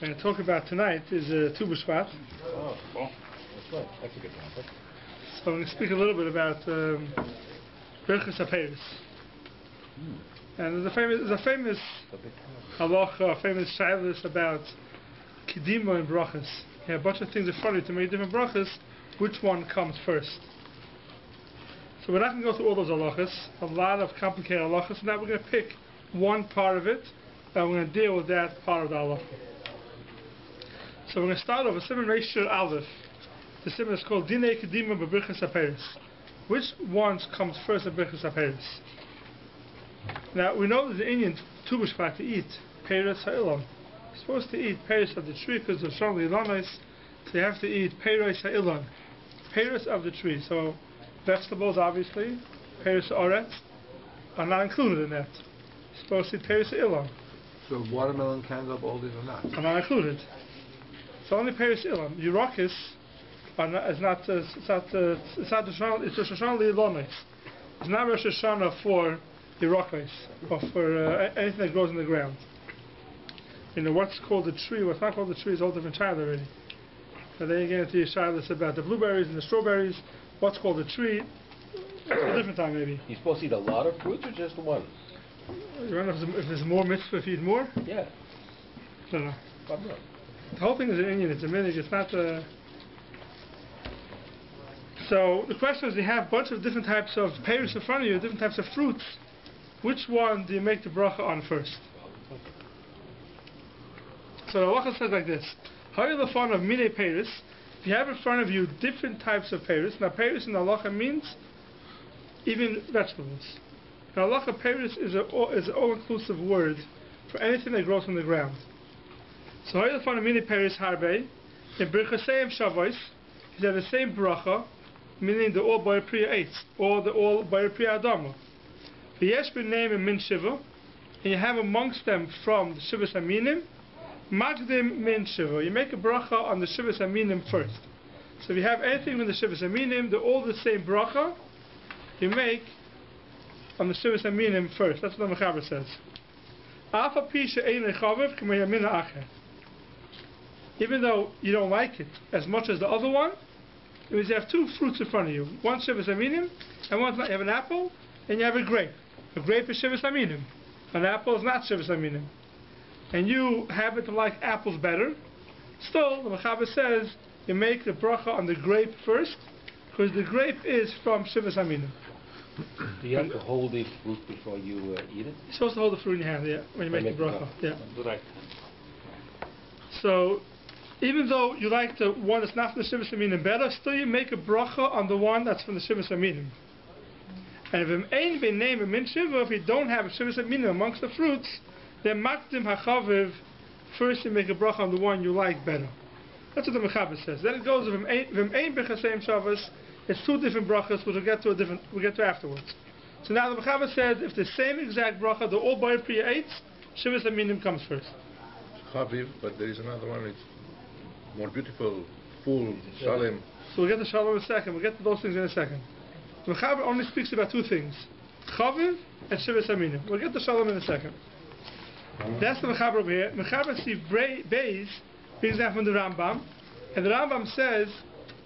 we're going to talk about tonight is Tu B-Shevat. Oh, well, that's right. That's a good topic. So I'm going to speak a little bit about Birchas HaPeiros. And there's a famous halacha, a famous shailus about Kedima and brachas. You have a bunch of things in front of you to make different brachas. Which one comes first? So we're not going to go through all those halachas, a lot of complicated halachas. Now we're going to pick one part of it, and we're going to deal with that part of the halacha. So we're going to start off with Simon Reishur Aleph. The Simon is called Dinei Kedima B'Birchas HaPeiros. Which ones comes first in Birchas HaPeiros? Now we know that the Indian Tu B-Shevat to eat Peiros HaIlam. You're supposed to eat Peiros of the tree because of Shon Lilanos, so you have to eat Peiros HaIlam, Peiros of the tree. So vegetables, obviously, Peiros Oretz, are not included in that. You're supposed to eat Peiros HaIlam. So watermelon, cantaloupe, all these are not? Are not included. So only Peiros HaIlam. Yerakis it's not the Shon, it's the Shon Lilanos. It's not Rosh Hashanah for Yerakis, or for anything that grows in the ground. You know, what's called a tree, what's not called a tree is a whole different child already. So then you get into your shilas about the blueberries and the strawberries. What's called a tree, a different time maybe. You're supposed to eat a lot of fruits or just one? You don't know if there's more mitzvah if you eat more? Yeah. No. The whole thing is an Indian, it's a minhag, it's not a... So the question is, you have a bunch of different types of peiros in front of you, different types of fruits. Which one do you make the bracha on first? So the halacha says like this: How the fun of mine peiros? If you have in front of you different types of peiros, now peiros in the halacha means even vegetables. Now halacha peiros is an all-inclusive word for anything that grows from the ground. So how the fun of mine peiros harbe in birchaseim shavos, you have the same bracha, meaning the all by priya eitz or the all by priya adama. The yesh name in min shiva, and you have amongst them from the shivas aminim, magdim min shiva. You make a bracha on the shivas aminim first. So if you have anything from the shivas aminim, they're all the same bracha. You make on the shivas aminim first. That's what the Mechaber says. Afa pisha ein lechavev k'mei yamina acher. Even though you don't like it as much as the other one, it means you have two fruits in front of you. One shivas aminim, and one you have an apple, and you have a grape. A grape is shivas aminim. An apple is not shivas aminim. And you happen to like apples better. Still, the Mechaber says you make the bracha on the grape first, because the grape is from shivas aminim. Do you have to hold the fruit before you eat it? You're supposed to hold the fruit in your hand, yeah, when you make the bracha. Yeah. Right. So, even though you like the one that's not from the shivas aminim better, still you make a bracha on the one that's from the shivas aminim. And if if you don't have a shivas aminim amongst the fruits, then makdim hachaviv, first you make a bracha on the one you like better. That's what the Mechaber says. Then it goes v'im ein b'chaseim shavos. It's two different brachas, which we'll get to afterwards. So now the Mechaber says if the same exact bracha, the all by priya eitz, shivas aminim comes first. Chaviv, but there is another one. It's more beautiful, full, shalom. So we'll get to shalom in a second. We'll get to those things in a second. The Mechaber only speaks about two things: chaviv and shivas aminim. We'll get to shalom in a second. That's the Mechaber over here. Mechaber see Beis brings that from the Rambam, and the Rambam says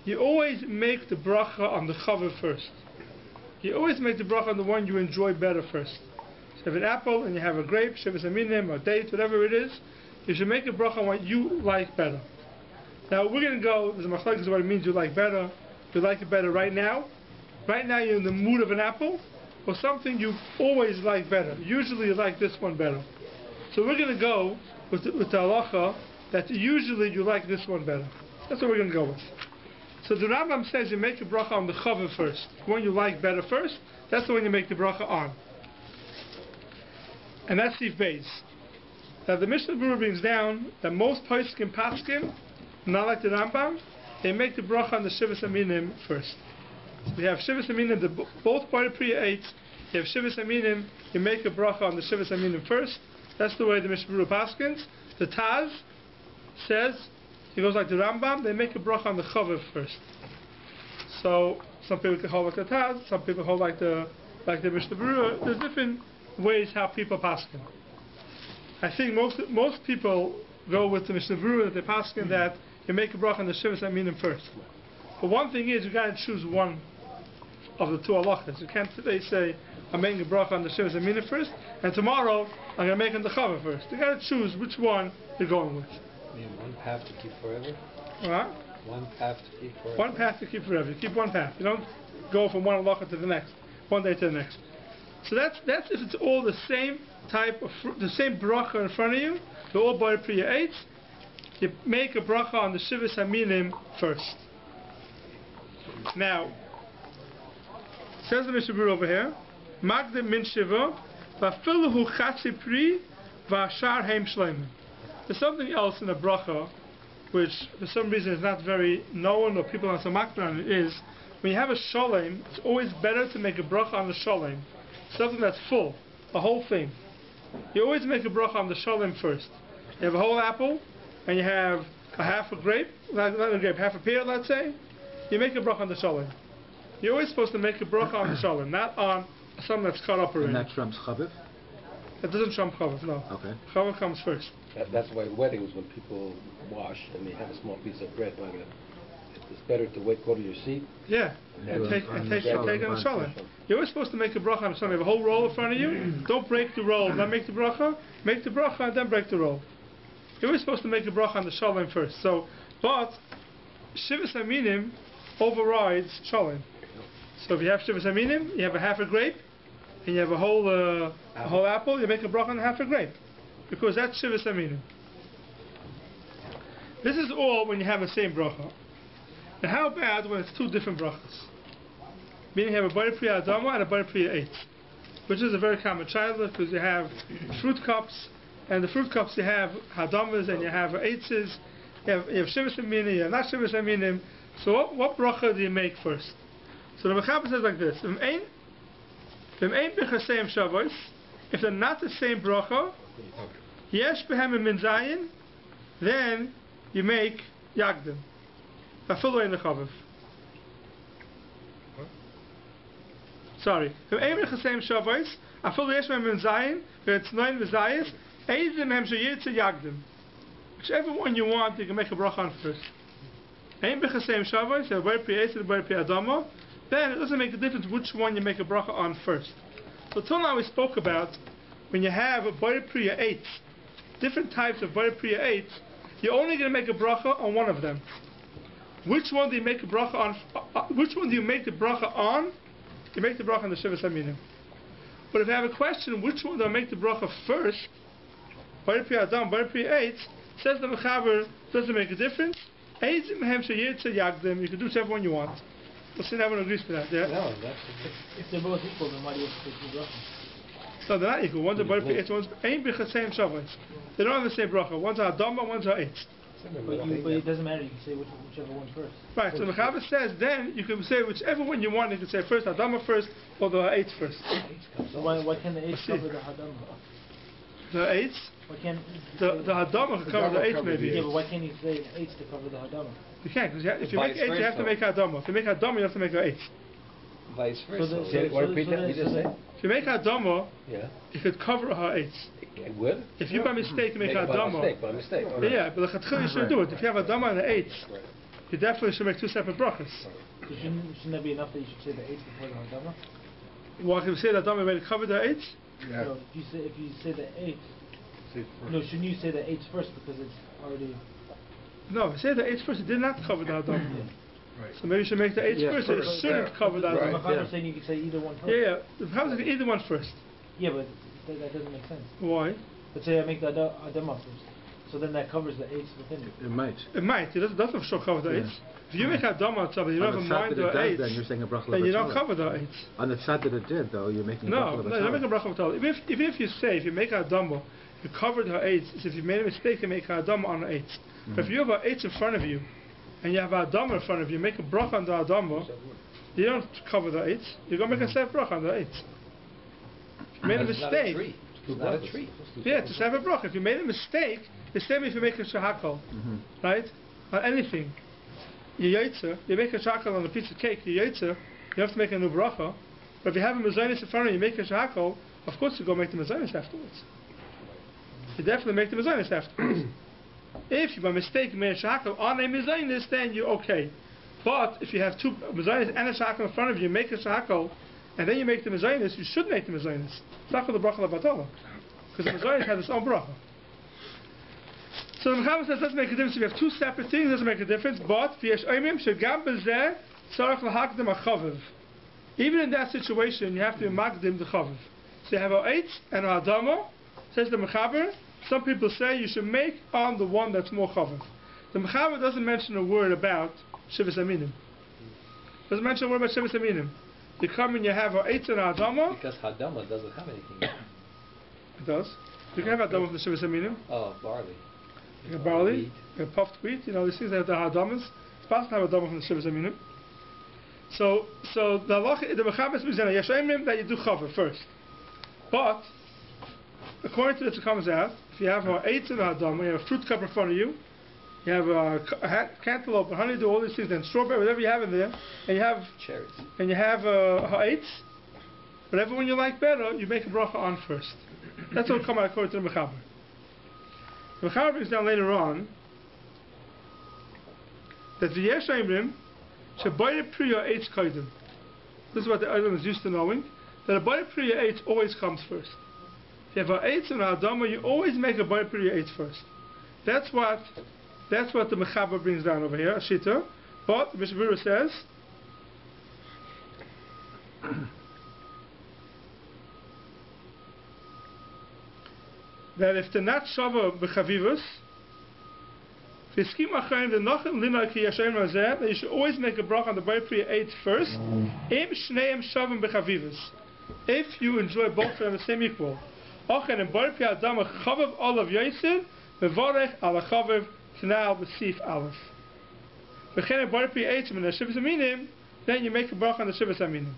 you always make the bracha on the chaviv first. You always make the bracha on the one you enjoy better first. So if you have an apple and you have a grape, shivas aminim, or date, whatever it is, you should make a bracha on what you like better. Now we're going to go. There's a machlokes is what it means you like better. You like it better right now. Right now you're in the mood of an apple, or something you always like better. Usually you like this one better. So we're going to go with the halacha that usually you like this one better. That's what we're going to go with. So the Rambam says you make a bracha on the chaviv first. The one you like better first, that's the one you make the bracha on. And that's Sif Beis. Now the Mishnah Berurah brings down that most poskim paskim, not like the Rambam, they make the bracha on the shivas aminim first. So we have shivas aminim, both by the priya eitz. You have shivas aminim, you make a bracha on the shivas aminim first. That's the way the Mishnah Berurah paskins. The Taz says, he goes like the Rambam, they make a bracha on the chaviv first. So some people can hold like the Taz, some people hold like the Mishnah Berurah. There's different ways how people paskin. I think most people go with the Mishnah Berurah that they paskin that you make a bracha on the Shivas Aminim first. But one thing is, you got to choose one of the two halachas. You can't today say, I'm making a bracha on the Shivas Aminim first, and tomorrow I'm going to make it on the Chava first. You got to choose which one you're going with. You mean one path to keep forever? What? One path to keep forever? One path to keep forever. You keep one path. You don't go from one halacha to the next, one day to the next. So that's if it's all the same type of the same bracha in front of you. They're all by Priya 8. You make a bracha on the Shivas Aminim first. Now, says the Mishnah Berurah over here, Magdim min Shiva, va'afiluhu chatzi pri, va'ashar heim shleimin. There's something else in the bracha, which for some reason is not very known or people are so makbid on it, is when you have a sholem, it's always better to make a bracha on the sholem, something that's full, the whole thing. You always make a bracha on the sholem first. You have a whole apple, and you have a half a grape, not a grape, half a pear, let's say. You make a bracha on the sholem. You're always supposed to make a bracha on the sholem, not on something that's cut up already. And that trumps chaviv? It doesn't trump chaviv, no. Okay. Chaviv comes first. That's why weddings, when people wash and they have a small piece of bread, it's better to wait, go to your seat. Yeah, and take it on the sholem. You're always supposed to make a bracha on the sholem. You have a whole roll in front of you. Don't break the roll, then make the bracha. Make the bracha and then break the roll. You're always supposed to make a bracha on the sholem first. So, but Shivas Aminim overrides sholem. So if you have Shivas Aminim, you have a half a grape, and you have a whole apple, you make a bracha on half a grape. Because that's Shivas Aminim. This is all when you have the same bracha. Now how bad when it's two different brachas? Meaning you have a Bari Priya Adama and a Bari Priya 8. Which is a very common childhood because you have fruit cups, and the fruit cups you have Hadamas and you have 8s, you have Shivas Aminim, you have not Shivas Aminim. So what bracha do you make first? So the Mechaber says like this: if they're not the same bracha, yesh behem min zayin, then you make yagdim. Afilu in the chaviv. Sorry. Whichever one you want, you can make a bracha on first. Then it doesn't make a difference which one you make a bracha on first. So till now we spoke about when you have a Bari Priya 8, different types of Bari Priya 8, you're only going to make a bracha on one of them. Which one do you make a bracha on? Which one do you make the bracha on? You make the bracha on the Shivas Aminim. But if you have a question, which one do I make the bracha first? Bari Priya Adam, Bari Priya 8, says the Mechaber, doesn't make a difference. You can do whichever one you want. We'll see if everyone agrees to that. Yeah? No, if they're both equal, then why do you have to take two brachas? No, they're not equal. One's a Bari Priya 8, one's Ein B'Chasem Shavos. They don't have the same bracha. One's a Adama, one's a 8. But it doesn't matter. You can say whichever one first. Right. So the Mechaber says then you can say whichever one you want. You can say first Adama first or the 8 first. So why can't the 8 cover the Hadama? The 8? Why can't the Hadama can cover the 8 maybe? Yeah, but why can't you say 8 to cover the Hadama? You can't, because if you make 8, you have to make Adama. If you make Adama, you have to make 8. Vice versa. If you make Adama, you could cover her 8. It would? If you by mistake make Adama. By mistake. Yeah, but the Chatchil you shouldn't do it. If you have Adama and the 8, you definitely should make two separate brachas. So shouldn't that be enough that you should say the 8 before the Hadama? Well, if you say that Adama already covered the 8? Yeah. So if you say the 8, no, shouldn't you say the 8 first because it's already... No, if you say the 8 first, it did not cover the Adama. Right. So maybe you should make the 8 first, so it shouldn't cover the Adama. Right. I'm saying you could say either one first. Yeah. How is it either one first? Yeah, but that doesn't make sense. Why? Let's say I make the Adama first. So then that covers the 8s within it. It might. It might. It doesn't for sure cover the 8s. If you make Adama on something, you don't have a mind or 8s, then you're saying a bracha then you don't cover the 8s. On the side that it did, though, you're making a bracha of you don't make a bracha of Even if you say, if you make Adama, you covered her 8s, so if you made a mistake, you make Adama on the 8s. But if you have an 8s in front of you, and you have Adama in front of you, make a bracha on the Adama, you don't cover the 8s. You're going to make a separate bracha on the 8s. If you made a mistake... It's not a tree. Yeah, to have a bracha. If you made a mistake, the same if you make a shahakal, right? On anything. You make a shahakal on a piece of cake, you have to make a new bracha. But if you have a mezainis in front of you, you make a shahakal, of course you go make the mezainis afterwards. You definitely make the mezainis afterwards. If you by mistake made a shahakal on a mezainis, then you're okay. But if you have two mezainis and a shahakal in front of you, make a shahakal, and then you make the mezainis, you should make the mezainis. It's not called the bracha labatala, because the mezainis has its own bracha. So the Mechaber says, doesn't make a difference if you have two separate things, doesn't make a difference, but even in that situation, you have to be magdim the chaviv. So you have a eitz and a adama, says the Mechaber. Some people say you should make on the one that's more chaviv. The Mechaber doesn't mention a word about shivas aminim. Doesn't mention a word about shivas aminim. You come and you have a eitz and a adama. Because hadama doesn't have anything. It does. You can have adama from the shivas aminim. Oh, barley. You have barley, you have puffed wheat, these things that have the hadamas. It's possible to have a dama from the shivas aminim. So the halacha, the Mechaber says that you do chaver first. But according to this, it comes out if you have a eitz and a hadama, you have a fruit cup in front of you, you have a cantaloupe, a honeydew, all these things, and strawberry, whatever you have in there, and you have cherries, and you have a eitz. Whatever one you like better, you make a bracha on first. That's what will come out according to the Mechaber. The Mechaber brings down later on that the Yesh Eimrim Shabayir Priya Eitz Kaidim. This is what the Eilim is used to knowing, that a Bayir Priya Eitz always comes first. If you have an Eitz and an Adama, you always make a Bayir Priya Eitz first. That's what the Mechaber brings down over here, a Shita. But the Mishnah Berurah says that if they're not shava b'chavivus, that you should always make a bracha on the Bayir Priya Eitz first. Im shneim shavim b'chavivus. If you enjoy both of them the same equal. Ochen and Bayir Priya Adama chavav olav yosef mevarech ala chavav knal b'sif aleph. V'chen and Bayir Priya Eitz and the shivas aminim, then you make a bracha on the shivas aminim.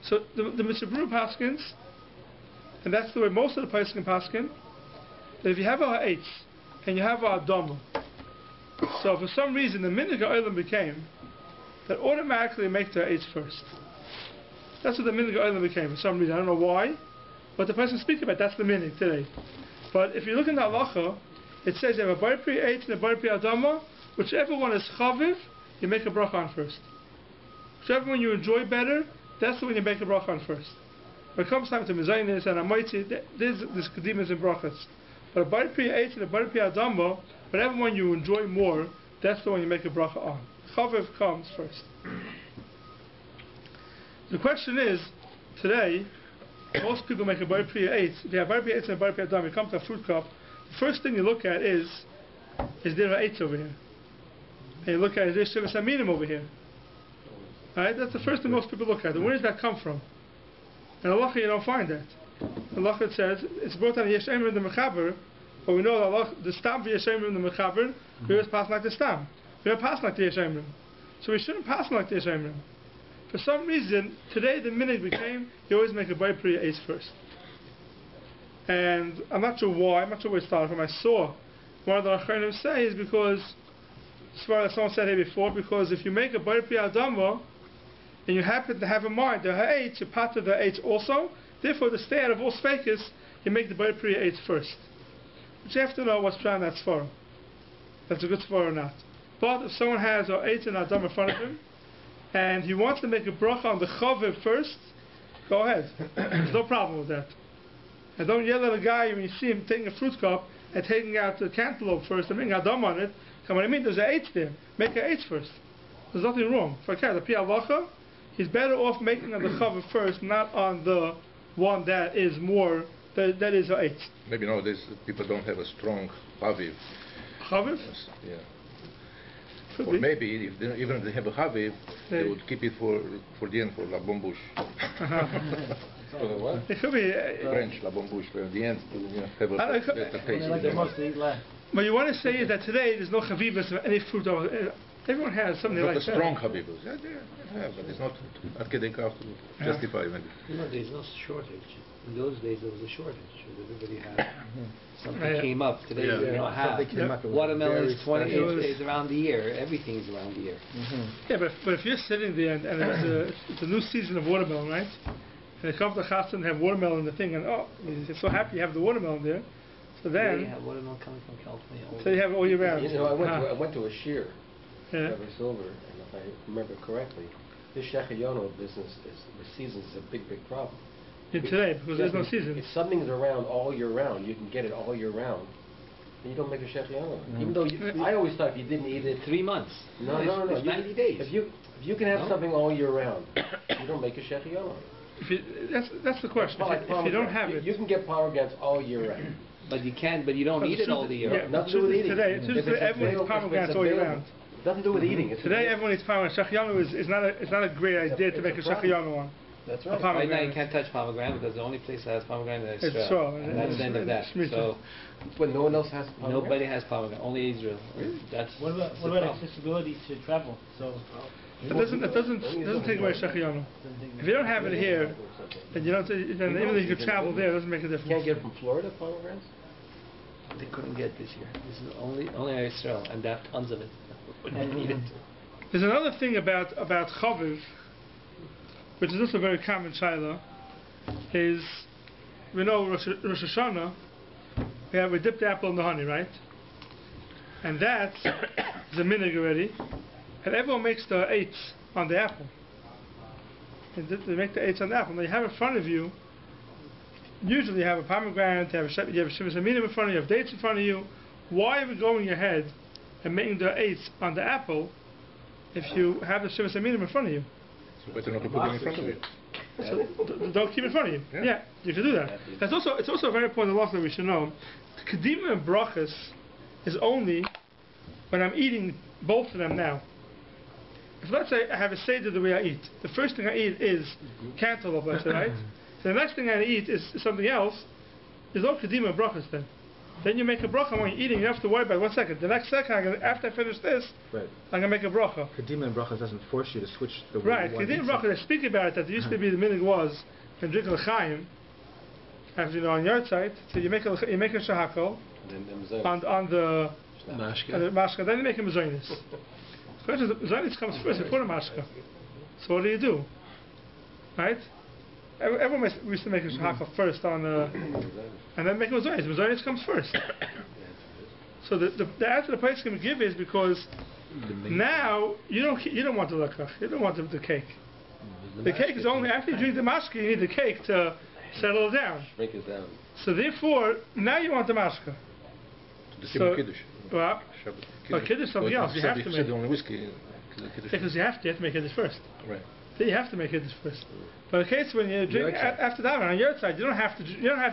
So the Mishnah Berurah paskins, and that's the way most of the Pesachim paskin, that if you have a eitz and you have a adama, so for some reason the minhag ha'olam became that automatically make the eitz first. That's what the minhag ha'olam became for some reason. I don't know why, but the person speaks about that's the minhag today. But if you look in the halacha, it says you have a Bayir Priya Eitz and a Bayir Priya Adama, whichever one is chaviv, you make a bracha on first. Whichever one you enjoy better, that's the one you make a bracha on first. When it comes time to mezainis and amaitzi, there's kedimas and brachas. But a Bayir Priya Eitz and a Bayir Priya Adama, whatever one you enjoy more, that's the one you make a bracha on. Chaviv comes first. The question is, today, most people make a Bayir Priya Eitz. If you have Bayir Priya Eitz and a Bayir Priya Adama, you come to a fruit cup, the first thing you look at is there an eitz over here? And you look at, is there shivas aminim over here? Alright, that's the first thing most people look at. And where does that come from? And halacha, you don't find that. Halacha says it's brought on Yesh Eimrim in the Mechaber, but we know that the stam for Yesh Eimrim in the Mechaber, we always pass like the stam. We don't pass like the Yesh Eimrim. So we shouldn't pass like the Yesh Eimrim. For some reason, today the minhag became you always make a Bayir Priya Eitz first. And I'm not sure why, I'm not sure where it started from. I saw one of the Achronim say is because, as far as someone said here before, because if you make a Bayir Priya Adama, and you happen to have in mind the ha'etz, you pater the eitz also. Therefore, the stay out of all speakers, you make the Bayir Priya Eitz first. But you have to know what's trying that svara. That's a good svara or not. But if someone has a eitz and adam in front of him, and he wants to make a bracha on the chaviv first, go ahead. There's no problem with that. And don't yell at a guy when you see him taking a fruit cup and taking out the cantaloupe first and making adam on it. Come on, I mean, there's an eitz there. Make an eitz first. There's nothing wrong. For a cat, the pi halacha, he's better off making on the chaviv first, not on the one that is more, that is an eitz. Maybe nowadays people don't have a strong chaviv. Chaviv? Yeah. Could Or be. maybe if they, even if they have a chaviv, they would keep it for the end, for la bombush. what? It could be. French la bombush, for the end to have a better taste. Like they mostly eat less. What you want to say is that today there's no chavivas of any fruit. Everyone has something Not like a that. strong chavivus. Yeah, but it's not at kedekaf to justify maybe. There's no shortage. In those days there was a shortage. Everybody had something Yeah. came up. Today we don't have. Something came up, it was Watermelon very is 28 special. days around the year. Everything is around the year. Yeah, but if you're sitting there and it's a new season of watermelon, right? And they come to Chassan and have watermelon in the thing, and you're so happy you have the watermelon there. So They then, have watermelon coming from California. so you have it all year round. You know, I went to a shear, Yeah. Rabbi Silver, and if I remember correctly, this shechayono business with seasons is a big problem. Today, because there's no season. If something's around all year round, you can get it all year round, and you don't make a shechayono. Even though I always thought if you didn't eat it, 3 months. no. It's 90 days. If you can have No? something all year round, you don't make a shechayono. That's the question. Well, If you don't have it, you can get pomegranates all year round. But you can, but you don't eat it all the year. Yeah, Nothing to do with eating. today, If it's everyone eats available- pomegranates if it's all year available. round. Nothing to do with eating. It's Today, available. everyone eats pomegranate. Shechianu is not a great idea to it's make a a problem. shechianu one. That's A right. pomegranate. Right now you can't touch pomegranate because the only place that has pomegranate is It's Israel. Israel, And that's the end of that. Shemitah. So When no one else has pomegranate? nobody has pomegranate, only Israel. That's What about that's what the about problem. accessibility to travel? So It doesn't take away shechianu. If you don't have it here, then you don't. Then even if you could travel there, it doesn't make a You difference. can't get it from Florida, pomegranates? They couldn't get this year. This is only Israel, and they have tons of it. Wouldn't need it. There's another thing about chaviv, which is also very common shaila, is we know Rosh Hashanah, we dip the apple in the honey, right? And that is a minhag already, and everyone makes the eights on the apple. And they make the eights on the apple. Now you have in front of you. Usually you have a pomegranate, you have a shivas aminim in front of you, you have dates in front of you. Why are we going ahead and making the eights on the apple if you have the shivas aminim in front of you? So better not to put them in front of you. So don't keep it in front of you. Yeah. Yeah, you can do that. It's also a very important law that we should know. Kedima and brachas is only when I'm eating both of them now. If let's say I have a seder the way I eat, the first thing I eat is cantaloupe, let's say, right? So the next thing I eat is something else. There's no kedima and brachas then. Then you make a bracha when you're eating. You have to worry about 1 second. The next second, after I finish this, Right. I'm gonna make a bracha. Kedima and bracha doesn't force you to switch the way Right. you want Kedima to and eat brachas. They speak about it that there used to be the minhag was when drinking l'chaim, as you know on your side. So you make a shahakol And then on the Mashke. mashka. Then you make a mezainis. Question is, mezainis comes first before the mashka. So what do? Right? Everyone used to make a shahakol first on and then make a mezainis. Mezainis comes first. So the answer the place can give is because now you don't want the lekach, you don't want the cake. The cake is only after you drink the mashka, you need the cake to settle down. Shrink it down. So therefore, now you want the mashka. The So- Simon Kiddush. Well, Shabbat Kiddush is something else. You have to said make only whiskey. Kiddush. because you have to make Kiddush first. Right. Then you have to make Kiddush first. But in case when you drink after that on your side, you don't have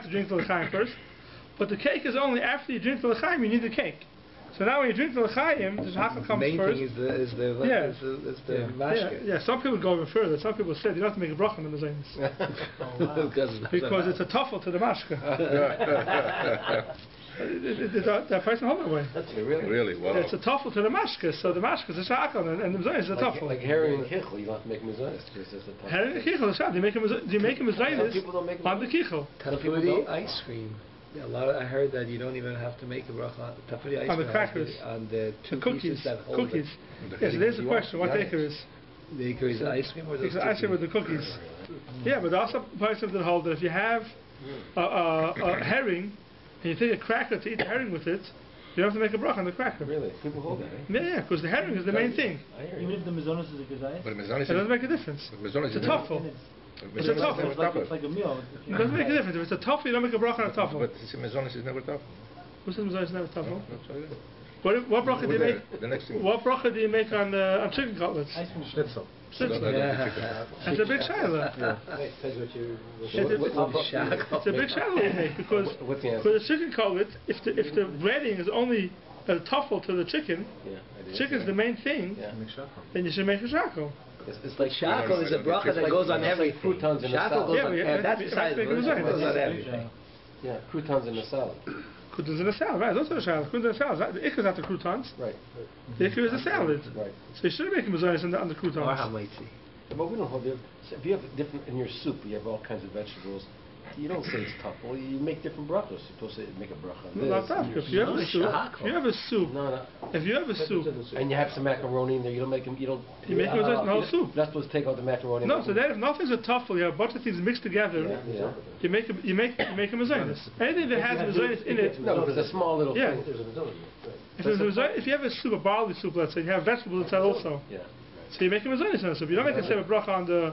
to drink the l'chaim first. But the cake is only after you drink the l'chaim, you need the cake. So now when you drink the l'chaim, the shahakol comes main first. thing is the Yeah. mashke. Yeah, some people go even further. Some people said you don't have to make a bracha on the mezainis because it's a tuffle to the mashka. That person hold that way. Really? Wow. It's a tuffle to the mashka, so the mashka is a shahakol and the mezainis is a tuffle. Like herring and kichel, you don't have to make mezainis. Just as a top. Herring and kichel is shah. Do you make a Some mezainis people don't make on the kichel? Tapuri ice cream. Yeah, I heard that you don't even have to make a bracha on tapuri ice cream. On the crackers. On the two Cookies. pieces that hold Cookies. it. Yes, there's the question. What the acre is? The acre is the ice cream or the It's actually with the cookies. Yeah, but also places that hold that if you have a herring and you take a cracker to eat the herring with it, you don't have to make a bracha on the cracker. Really? People hold that, eh? Yeah, because the herring is the main thing. I hear even you. if the mezonos is a gazayis, But It Mezonis doesn't make a difference. Mezonis It's a tuffle. it's a tuffle. it's like a meal. If It you- doesn't make a difference. If it's a tuffle, you don't make a bracha on a tuffle. But Mezonis is never tough. Who says it's never tuffle? That's all right. What bracha do you make? The next thing. What bracha do you make on chicken cutlets? ice cream. Schnitzel. Schnitzel. That's a big shaila. Depends what you... It's a big shaila you make because What's the answer? for the chicken cutlet, if the breading is only a tuffle to the chicken, Yeah, I do. chicken's the main thing, Yeah. Make shachar. then you should make a shako. It's like Shackle is a bracha that goes on everything. croutons in a Shackle salad. goes on Yeah, everything. That's we besides make a design. goes on everything. Yeah, croutons in a salad. Croutons in a salad, right? Those are the salad. Croutons in a salad. The ikr is not the croutons. Right, The ikr is a salad. right. So you shouldn't make a mezainis on the Or croutons. hamaitzi. But we don't hold it. If you have different, in your soup, you have all kinds of vegetables. You don't say it's tough. Well, you make different brachos. You're supposed to make a bracha on No, not this. that. and your If you have a No, soup, shahakol. if you have a soup No, no. If you have a soup, And you have some macaroni in there, you don't make them, you don't... You make it with the whole soup. You're not supposed to take out the macaroni. no. So then, if nothing's a tuffle, you have a bunch of things mixed together. Yeah. You make a mazonis. Anything that has mazonis in it. No, it's a small little Yeah. thing. If you have a soup, a barley soup, let's say, you have vegetables inside also. Yeah. So you make a mazonis in the soup. You don't make a separate bracha on the.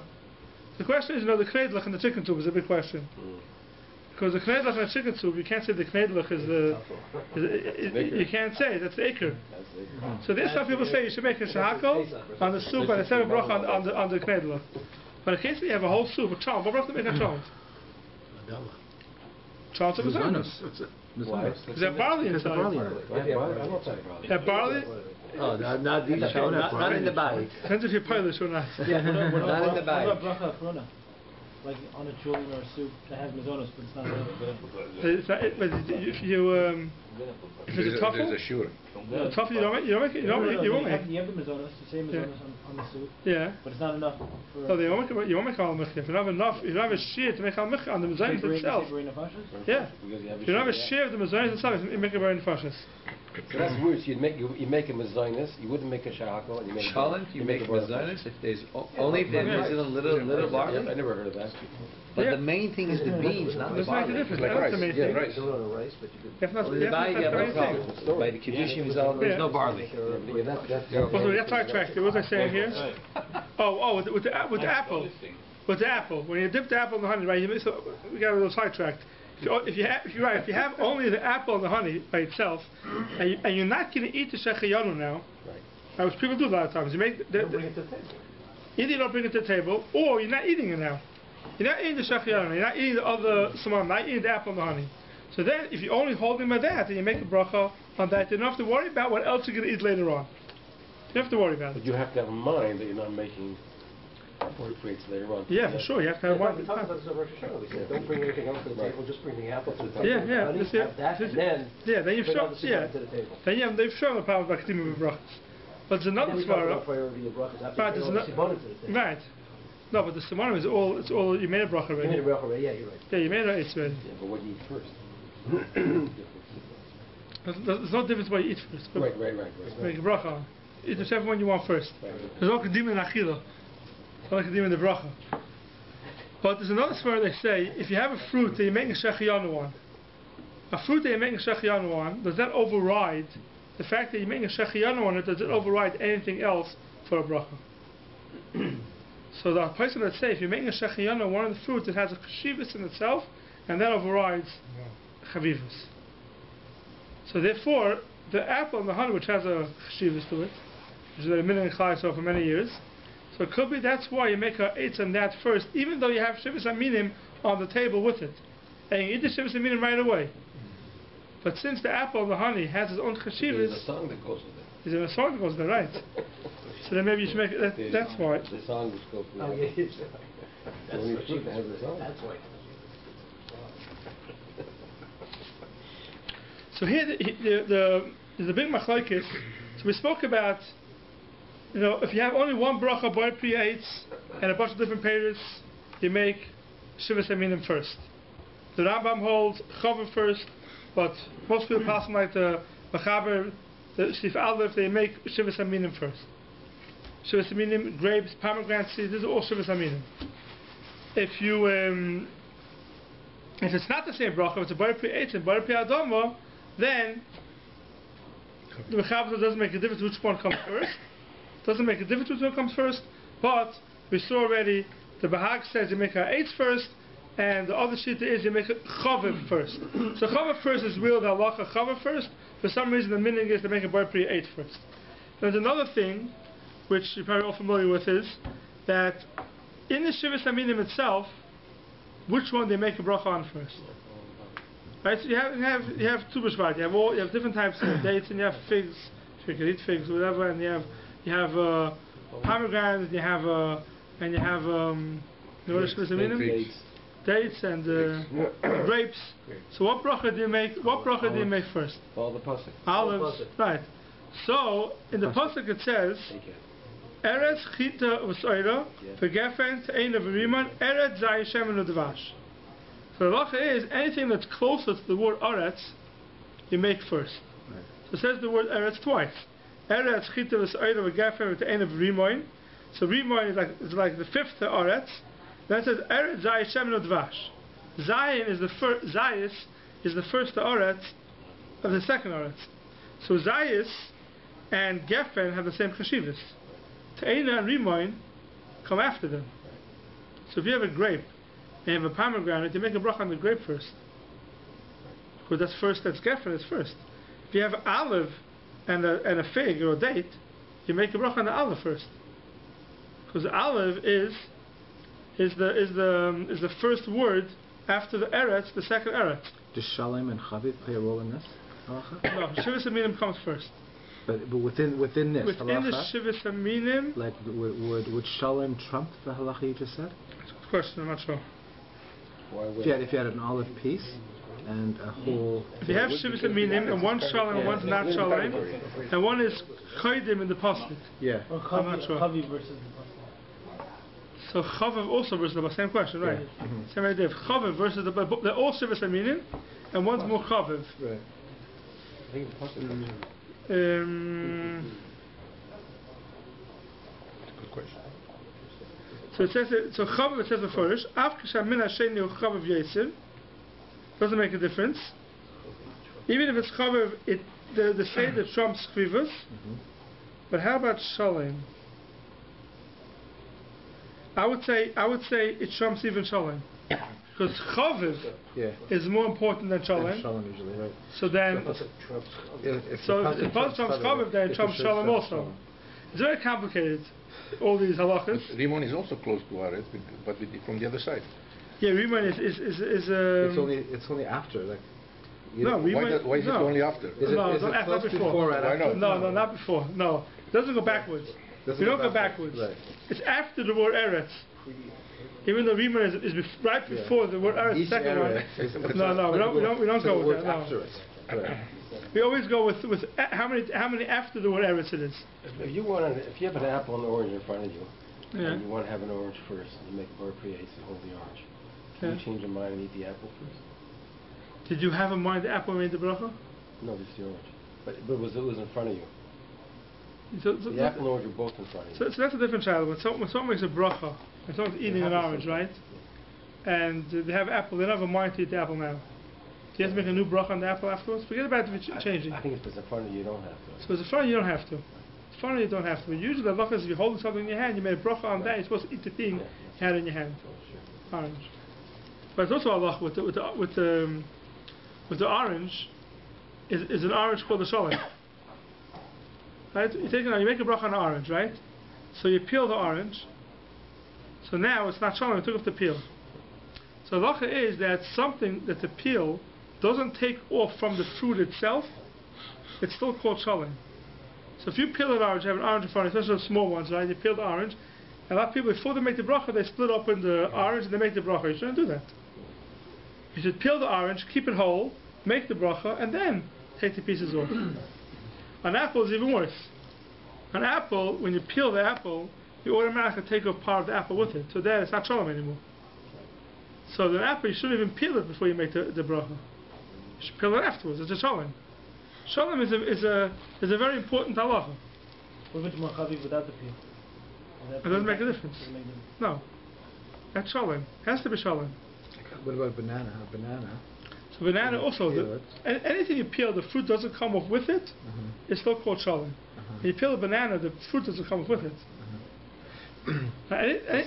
The question is, the knedlach in the chicken soup is a big question. Because the knedlach in the chicken soup, you can't say the knedlach is the. You can't say that's the acre. So there's some people say you should make a shahako on the soup and a separate bracha on the knedlach. But in case you have a whole soup, a chalt, what bracha to make a chalt? Chalt of mazonis. Why? Because you have barley inside. You have barley. Oh, not in the bite. Depends if you're Polish or not. Yeah, not in the What bite. about bracha afrona? Like on a children or a soup that has mazonos, but it's not good. It's not, but if it's a tuffle, There's a sure. a tuffle you won't make. You have the mazonos, the same mazonos on the soup, Yeah. but it's not enough for... So you won't make al mechia. If you don't have enough, you don't have a shear to make al mechia on the mazonis itself. Yeah. If you don't have a shear of the mazonis itself, you make a very nefashis. So that's weird. So you make a mazonis, you wouldn't make a shahako, and you make Shalom, you make mazonis if there's only if there's a little barley. I never heard of that. But the main thing is the beans, not the Doesn't make a barley. difference. Like That's rice. the main Yeah, thing. rice. If not, Well, in the bite, you have no that's the main thing. problem. By the kiddushin, there's no barley. Well, that's sidetracked. What was I saying here? Oh, with the apple. With the apple, when you dip the apple in the honey, right? We got a little sidetracked. If you have only the apple and the honey by itself, and you're not going to eat the shechayanu now, which people do a lot of times. You make either you don't bring it to the table, or you're not eating it now. You're not eating the shechayanu. You're not eating the other samam. Not eating the apple and the honey. So then, if you're only holding by that, then you make a bracha on that. You don't have to worry about what else you're going to eat later on. You don't have to worry about But it. you have to have in mind that you're not making fruits later on. Yeah, for sure. You have to have one. We talked about this over Rosh Hashanah. We said, don't bring anything else to the table, just bring the apple to the table. Yeah. Honey, This is- have that, this- and then Then you've bring all shown. the Yeah. to the table. Then they've shown the power of Akadimim Brachas. But there's another Then we talk svara. about priority of brachas after Right, you there's bring all the ano- simonim to the table. Right. No, but the Simonim is all, you made a bracha You made already. a bracha already, yeah, you're right. Yeah, you made a it's already. Yeah, but what do you eat first? There's no difference what you eat first. But Right. make a bracha. Eat whichever one you want first. There's no Kedim in Achila. No Kedim in the bracha. But there's another svara they say, if you have a fruit that you're making a shechiyanu on, a fruit that you're making a shechiyanu on, does that override, the fact that you're making a shechiyanu on it, does it override anything else for a bracha? So the person that say, if you're making a shechiyanu on one of the fruits, it has a chashivas in itself, and that overrides chavivas. So therefore, the apple and the honey, which has a chashivas to it, which is a minyan chai so for many years, so it could be that's why you make a eitz on that first, even though you have shivas aminim on the table with it, and you eat the shivas aminim right away. But since the apple and the honey has its own There's chashivas, a song that goes with it. is in a song that goes there, right? So then maybe you should make it. That's why. The song which goes with Oh, it. yeah, The only fruit that has a song. that's why. So here, there's a big machlokes. So we spoke about, if you have only one bracha, boy pre-eitz, and a bunch of different payers, you make shivas aminim first. The Rambam holds chaver first, but most people pass them like the Machaber, the Sif Aleph, they make shivas aminim first. Shivas aminim, grapes, pomegranate seeds, these are all shivas aminim. If it's not the same bracha, if it's a boy pre-eitz and boy pre-adama, then the Mechaber doesn't make a difference which one comes first. Doesn't make a difference which one comes first. But we saw already the Bahag says you make a eitz first, and the other shita is you make a chaviv first. So chaviv first is real the halacha chaviv first. For some reason the meaning is to make a bar pri eitz first. There's another thing which you're probably all familiar with is that in the shivas aminim itself, which one they make a bracha on first? Right, so you have two b'shvat. You have different types of dates, and you have figs. So you can eat figs, or whatever, and you have pomegranates, and you have dates and grapes. So what bracha do you make? What bracha do you make first? Follow the pasuk. Olives, right? So in the pasuk it says, "Eretz chita v'soira v'gefen te'ena v'riman eretz zay shemen u'dvash." So the halacha is anything that's closer to the word Aretz, you make first. So it says the word eretz twice. Eretz chita v's'oida v'gefen with the end of rimoin. So rimoin is like the fifth eretz. Then it says eretz zayis shemen udvash. Zayin is the first. Zayis is the first eretz of the second eretz. So zayis and gefen have the same chashivas. Te'ena and rimoin come after them. So if you have a grape and you have a pomegranate, you make a bracha on the grape first. Because that's first, that's geffen is first. If you have an olive and a fig or a date, you make a bracha on the olive first. Because the olive is the first word after the eretz, the second eretz. Does shalom and chaviv play a role in this halacha? No, shivas aminim comes first. But within this Within halacha, the shivas aminim, like would shalom trump the halacha you just said? that's a good question, I'm not sure. Why would If you had an olive piece and a whole. If you have shivas aminim and one's shalom and one's not shalom, and one is koidim in the pasuk. Yeah. Or I'm not sure. Chavi versus the Pasuk. So chavav also versus the same question, right? Same idea. If chavav versus they're all shivas aminim, and one's more chavav. Right. I think the possibility. Good question. So it says so chavav it says the first. Af kisha min hasheni u chavav yesir. Doesn't make a difference. Even if it's chavav, the seder trumps chvivus. But how about shalom? I would say it trumps even shalom. Because chaviv is more important than shalom. Shalom usually, right? So then, If if both trumps chaviv, then it trumps shalom also. It's very complicated, all these halachas. Rimon is also close to Aretz, but from the other side. Yeah, Rimon is it's only after, like. No, Rimon. Why is it only after? No, not before. Right after? No, not before. No, it doesn't go backwards. We don't go backwards. Right. It's after the word eretz. Even though Rimon is right before the word eretz, Each second area one. No, we don't go with that. No. After it. Right. We always go with how many after the word eretz it is. If you have an apple and an orange in front of you, Yeah. and you want to have an orange first, and you make a Baruch and hold the orange, can you change your mind and eat the apple first? Did you have in mind the apple made the bracha? No, just the orange. But it was in front of you. So The apple and orange are both in front of you. so that's a different child. When someone makes a bracha, and someone's eating an orange, right? And they have apple, they don't have a mind to eat the apple now. Do you have to make a new bracha on the apple afterwards? Forget about it changing. I think if it's in front of you, you don't have to. So if it's in front of you, you don't have to. In front of you, you don't have to. But usually the bracha is if you're holding something in your hand, you made a bracha on that, you're supposed to eat the thing you had in your hand. Orange. But it's also Allah with the orange is an orange called a shalom. Right? You make a bracha on an orange, right? So you peel the orange. So now it's not shalom, you took off the peel. So halacha is that something that the peel doesn't take off from the fruit itself, it's still called shalom. So if you peel an orange, you have an orange in front of you, especially the small ones, right? You peel the orange, and a lot of people, before they make the bracha, they split open the orange and they make the bracha. You shouldn't do that. You should peel the orange, keep it whole, make the bracha, and then take the pieces off. An apple is even worse. An apple, when you peel the apple, you automatically take off part of the apple with it. So then it's not shalom anymore. So the apple, you shouldn't even peel it before you make the bracha. You should peel it afterwards. It's a shalom. Shalom is a very important halacha. What about Chavi without the peel? It doesn't make a difference. No. That's shalom. It has to be shalom. What about banana? So banana also, anything you peel, the fruit doesn't come off with it, it's still called shalom. When you peel a banana, the fruit doesn't come off with it.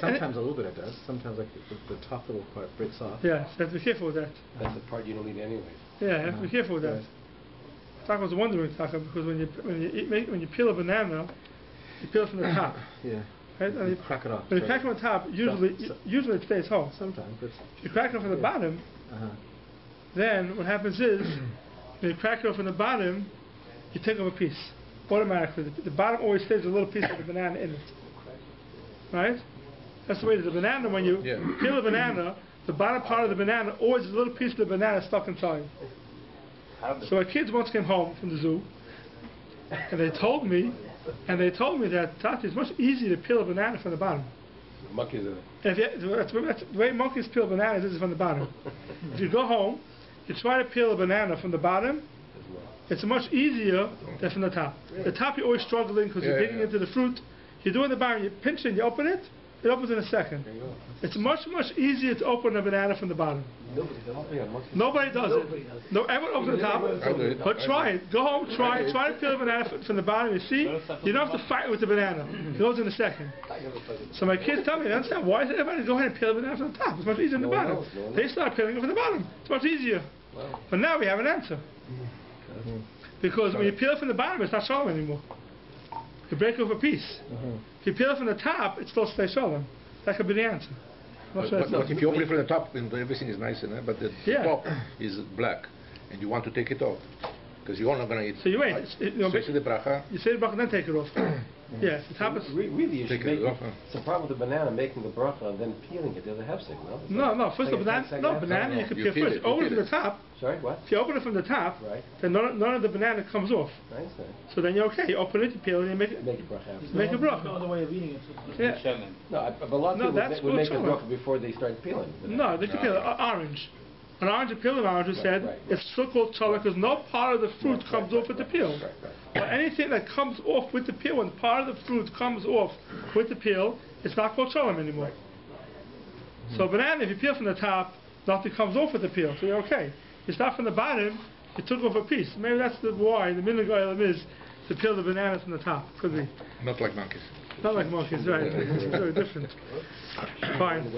Sometimes a little bit it does. Sometimes like the top little part breaks off. Yeah, so you have to be careful with that. That's the part you don't eat anyways. Yeah, you have to be careful with that. Taka was wondering, Taka, because when you peel a banana, you peel it from the top. Yeah. Right? And you crack it off. When you crack it on top, usually it stays whole. Sometimes. But if you crack it from the bottom, then what happens is, when you crack it off from the bottom, you take off a piece. Automatically. The bottom always stays a little piece of the banana in it. Right? That's the way it is. The banana, when you peel a banana, the bottom part of the banana, always a little piece of the banana stuck inside. So our kids once came home from the zoo, and they told me that, Tati, it's much easier to peel a banana from the bottom. Monkeys in it. That's the way monkeys peel bananas is from the bottom. If you go home, you try to peel a banana from the bottom, it's much easier than from the top. The top you're always struggling because you're digging into the fruit. You do it in the bottom, you pinch it and you open it, it opens in a second. It's much easier to open a banana from the bottom. Nobody does it. No, everyone opens the top. But try it. Go home, try to peel a banana from the bottom. You see, you don't have to fight with the banana. It goes in a second. So my kids tell me, they understand why everybody go ahead and peel a banana from the top. It's much easier than the bottom. They start peeling it from the bottom. It's much easier. But now we have an answer. Because when you peel it from the bottom, it's not shalom anymore. You break off a piece. If you peel it from the top, it still stays shalom. That could be the answer. But if you open it from the top, then everything is nice, but the top is black, and you want to take it off, because you're not going to eat. So you wait. So you say the bracha. You say the bracha and then take it off. Yeah, the top is... Really, you should Take make it off, it's a problem with the banana, making the bracha and then peeling it. There's a hefsek, no? No, first the banana you can peel first. Open it from the top. Sorry, what? If you open it from the top, then none of the banana comes off. Nice. So then you're okay. You open it, you peel it, and you make Make a bracha. Make a bracha. No other way of eating it. Yeah. No, but a lot of people would make a bracha before they start peeling. No, they can peel orange. An orange, a peel of orange, we said, it's still called challah because no part of the fruit comes off with the peel. But anything that comes off with the peel, when part of the fruit comes off with the peel, it's not called shalom anymore. So banana, if you peel from the top, nothing comes off with the peel, so you're okay. You start from the bottom, you took off a piece. Maybe that's why the minhag olam is to peel the banana from the top. Could be. Not like monkeys. Not like monkeys, right? It's very different. Fine.